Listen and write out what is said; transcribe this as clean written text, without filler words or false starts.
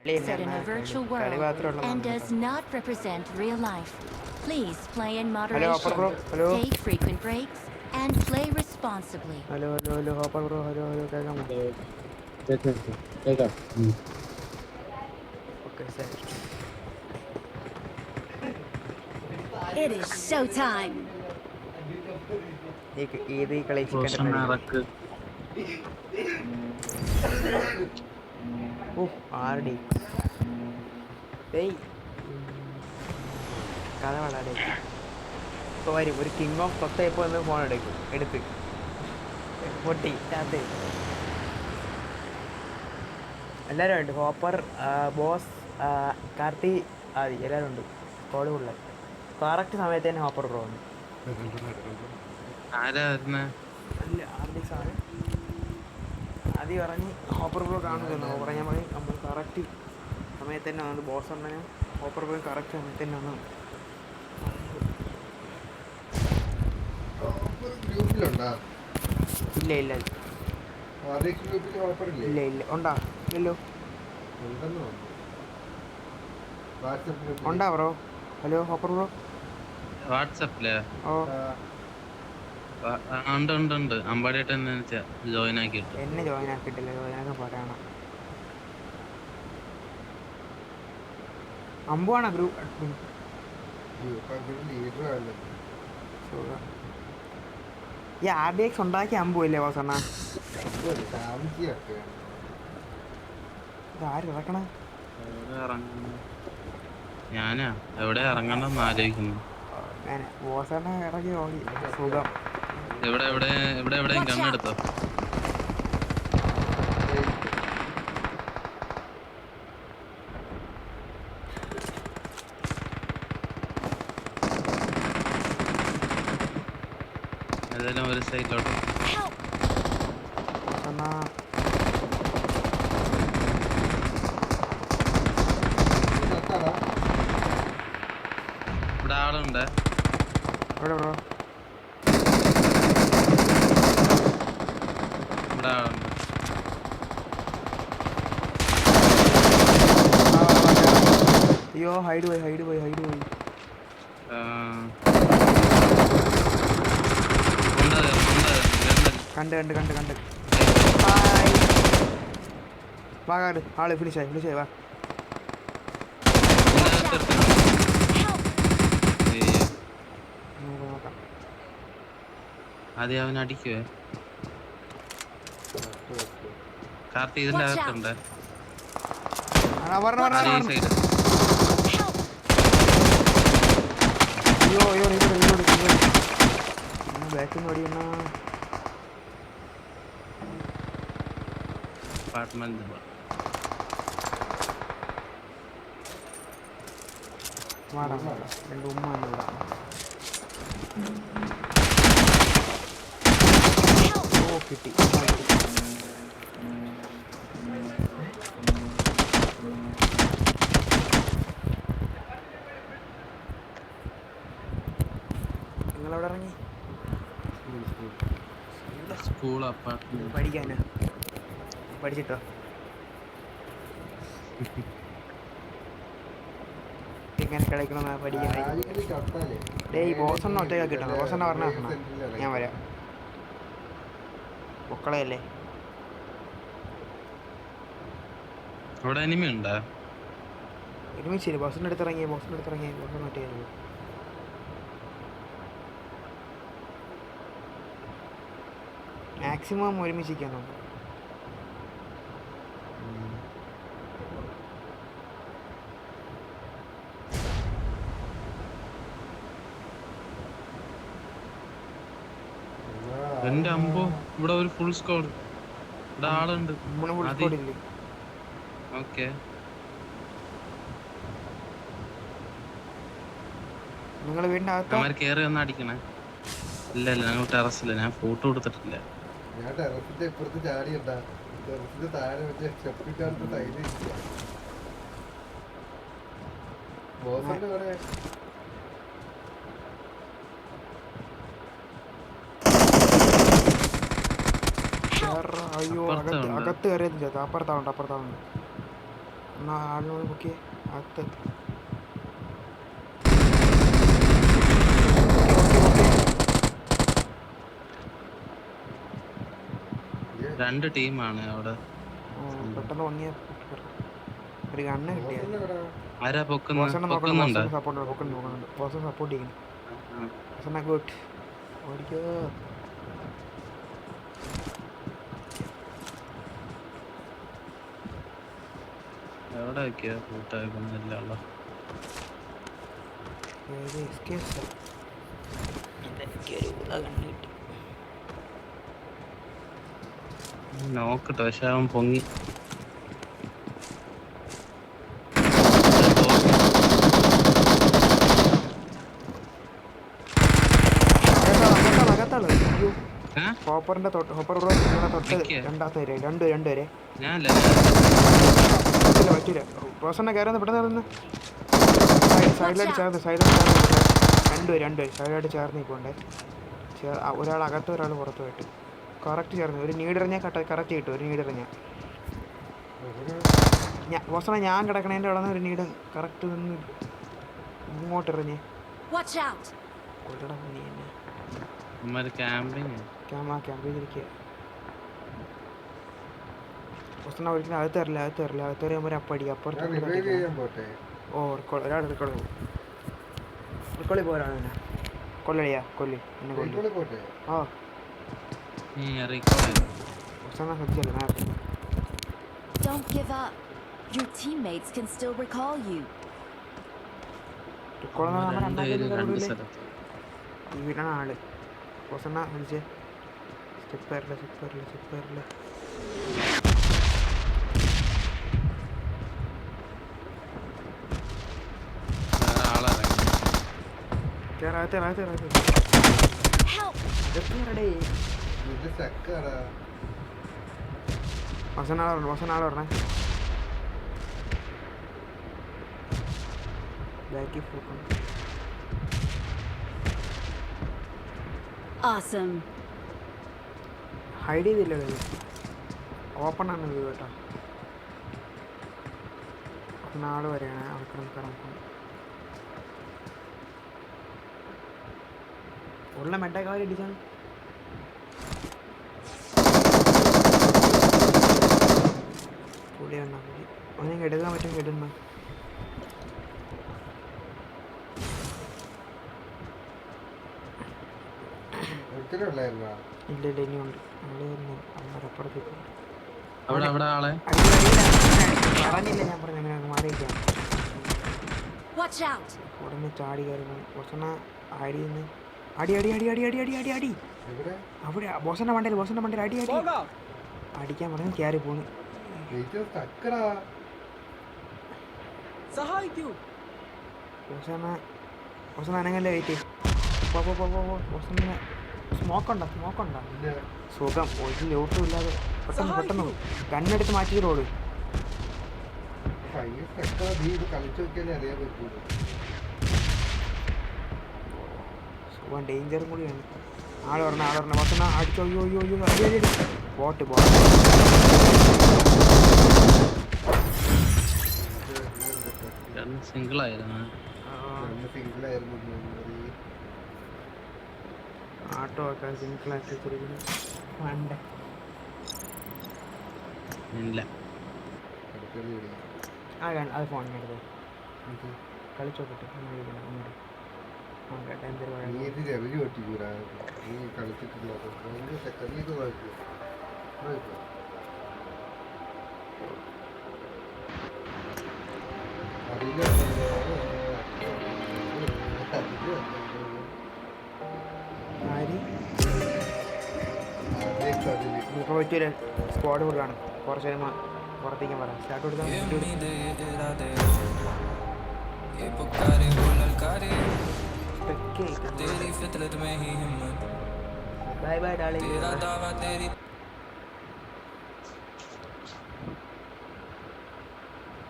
set in a virtual world and does not represent real life. Please play in moderation, take frequent breaks, and play responsibly. Hello hello hello hopper bro hello hello കേൾക്കാമോ? കേക്കാം. Okay ശരി. It is showtime. ഏത് കളി chicken ഇറക്ക്. ഓ ആരുടെ കഥ വളരെ ഇപ്പോൾ വരും ഒരു കിങ് ഓഫ് കൊത്തയപ്പോൾ ഒന്ന് ഫോൺ എടുത്ത് പൊട്ടി അത് എല്ലാവരും ഉണ്ട്. ഹോപ്പർ, ബോസ്, കാർത്തി, ആദി എല്ലാവരും ഉണ്ട്. കോള് കൂടുതൽ കറക്റ്റ് സമയത്ത് തന്നെ ഹോപ്പർ ബ്രോ വന്നു. ആരാ അല്ല ആരുടെ സാധനം ആദ്യം പറഞ്ഞ് ഹോപ്പർ ബ്രോ കാണുന്നു. പറഞ്ഞാൽ മതി നമ്മൾ കറക്റ്റ് സമയത്ത് തന്നെ വന്നത്. ബോസ് പറഞ്ഞാൽ ഹോപ്പർ ബ്രോ കറക്റ്റ് സമയത്ത് തന്നെ വന്നു. ഇല്ല ഇല്ല ഇല്ല ഇല്ല ഉണ്ടാ ഇല്ലല്ലോ ഉണ്ടാ ബ്രോ. ഹലോ ഹോപ്പർ ബ്രോ വാട്സപ്പില് ഓ ഉണ്ട് അമ്പാടിയായിട്ട് തന്നെ ജോയിൻ ആക്കിയിട്ട് എന്നെ ജോയിൻ ആക്കിയിട്ടില്ല. ജോയിൻ പറയണം. അമ്പുവാണ് ഗ്രൂപ്പ് അഡ്മിൻ. ഈ RDX ഉണ്ടാക്കിയ അമ്പുവല്ലേ വാസണ്ണ? ഇതാര് ഇറക്കണ? ഞാനാ എവിടെ ഇറങ്ങണമെന്ന് ആലോചിക്കുന്നു. വാസണ്ണ ഇറങ്ങി നോക്കി സുഖം. എവിടെയും കണ്ണെടുത്തോ? ഏതെങ്കിലും ഒരു സൈഡിലോട്ട്. ഇവിടെ ആളുണ്ട്. എവിടെ ബ്രോ? ഇവിടെ ആളുണ്ട്. അയ്യോ ഹൈഡ് പോയി. കണ്ട് വാ ആള് ഫിനിഷായി വാ. ആദ്യം അവൻ അടിക്കുവേ. കാർത്തി ഇതിന്റെ അകത്തുണ്ട്. സൈഡ് അപ്പാർട്ട്മെന്റ് രണ്ട് ഉമ്മ കിട്ടി. നിങ്ങളെവിടെ ഇറങ്ങി? സ്കൂൾ അപ്പാർട്ട്മെന്റ് പഠിക്കാനാ? പഠിച്ചിട്ടോ? ഇങ്ങനെ കളിക്കണമെന്നാ പഠിക്കാൻ? ബോസണ്ണ ഒറ്റയ്ക്ക് കിട്ടണം. ബോസണ്ണ പറഞ്ഞ ഞാൻ വരാം. പൊക്കളയല്ലേ? അവിടെ എനിമി ഉണ്ടോ? ഒരുമിച്ചില്ല. ബോസിൻ്റെ അടുത്തിറങ്ങിയ ബോസണ്ണ ഒറ്റയ്ക്ക്. മാക്സിമം ഒരുമിച്ചിരിക്കാനോ? എന്റെ അമ്പോ ഇവിടെ ഒരു ഫുൾ സ്കോഡ്. ഇവിടെ ആളുണ്ട്. ഓക്കെ നിങ്ങൾ വീടിന്റെ അകത്ത് കേറി വന്ന് അടിക്കണേ. ഇല്ല ഞങ്ങൾ ടെറസില്ല. ഞാൻ ഫോട്ടോ കൊടുത്തിട്ടില്ല. ഞാൻ ടെറസിന്റെ ഇപ്പുറത്ത് ചാടിയണ്ടാ. ടെറസിന്റെ താഴെ വെച്ച് സ്റ്റെപ്പിന്റെ തൈര് ബോസിന്റെ കുറെ അയ്യോ അകത്ത് കയറിയത്. അപ്പുറത്താവുണ്ട്. എന്നാൽ ആളിനോട് ബുക്ക് അകത്ത് രണ്ട് ടീമാണ് അവിടെ. പെട്ടെന്ന് ഒന്നിയെ ഒരു ഗണ്ണ് കിട്ടിയാൽ ആരാ പൊക്കുന്നുണ്ട്? സപ്പോർട്ട് ചെയ്യുന്നു. ഗുഡ് ഓടിക്കോ. എവിടെ വെക്കിയ കൂട്ടാക്കുന്നില്ല. നോക്കട്ടെ, പക്ഷെ അവൻ പൊങ്ങി. ഹോപ്പറിന്റെ ഹോപ്പർ തൊട്ട് രണ്ടുപേരെ പറ്റൂല. റോസണ്ണ കയറുന്ന പെട്ടെന്ന് സൈഡിലായിട്ട് ചേർന്ന് രണ്ടുപേര് സൈഡിലായിട്ട് ചേർന്ന് നിൽപ്പുണ്ടേ. ഒരാൾ അകത്ത് ഒരാൾ പുറത്ത് പോയിട്ട് കറക്റ്റ് ചേർന്ന് ഒരു നീഡിറങ്ങിയാൽ കറക്റ്റ് കിട്ടും. ഒരു നീഡിറങ്ങിയാൽ റോസണ്ണ ഞാൻ കിടക്കണേൻ്റെ അവിടെ നിന്ന് ഒരു നീഡ് കറക്റ്റ് നിന്ന് ഇങ്ങോട്ട് എറിഞ്ഞേ. ക്യാമ്പ് ഒരിക്കലും അകത്ത് തരില്ല. അകത്ത് വരുമ്പോൾ അപ്പടി അപ്പുറത്ത് ഒരാൾ റിക്കോളി പോരാണ്. കൊല്ലടിയാ കൊല്ലി എന്നെ കൊല്ലി. ആ ശ്രദ്ധിച്ചല്ലേ. Don't give up. Your teammates can still recall you. വീടാണ് ആള്. റോസണ്ണ വിളിച്ചേ. സ്റ്റെപ്പറില്ല. വസനാളെ പറഞ്ഞേ. ബാക്കി ഫോക്കണം. Awesome. ഹൈഡ് ചെയ്തില്ല. ഓപ്പൺ ആണ് ഇത് കേട്ടോ. നാളെ വരെയാണ് ആൾക്കാർ ഉള്ള മെഡക്കാർ ഇടിച്ചാണ്. പുളിയാണ് പുളി. അവനെ എടുക്കാൻ പറ്റും. ഇടുന്ന ഇല്ല ഇനിയുണ്ട്. അപ്പുറത്ത് പറഞ്ഞില്ല. ഞാൻ പറഞ്ഞു അങ്ങനെ മാറിയിരിക്കാം. ഉടനെ ചാടി കയറുന്നു. ബോസണ്ണ അടിന്ന് അടി അവിടെ ബോസന്റെ മണ്ടയിൽ അടി അടിക്കാൻ പറഞ്ഞു. കയറി പോണ്. ബോസണ്ണ അനങ്ങല്ലേ വെയിറ്റ്. ബോസണ്ണ സ്മോക്കുണ്ടോ? സുഖം. ഒരു ലോട്ടും ഇല്ലാതെ പെട്ടെന്ന് കണ്ണെടുത്ത് മാറ്റിയിട്ടോളൂ. സുഖം ഡേഞ്ചറും കൂടിയാണ്. ആള് പറഞ്ഞ ബോസണ്ണ അടിച്ചോ. അയ്യോ ബോട്ട് സിംഗിളായിരുന്നു. ആട്ടോ ഒക്കെ സിംഗിളാക്കി വേണ്ട. അത് ഫോണിനെടുത്ത് കളിച്ചോട്ടെ. ഇപ്പോൾ പറ്റിയൊരു സ്ക്വാഡ് ഫുള്ളാണ്. കുറച്ച് നേരം പുറത്തേക്കും പറയാം. സ്റ്റാർട്ട് കൊടുത്താൽ ബൈ ഡാർലിംഗ്.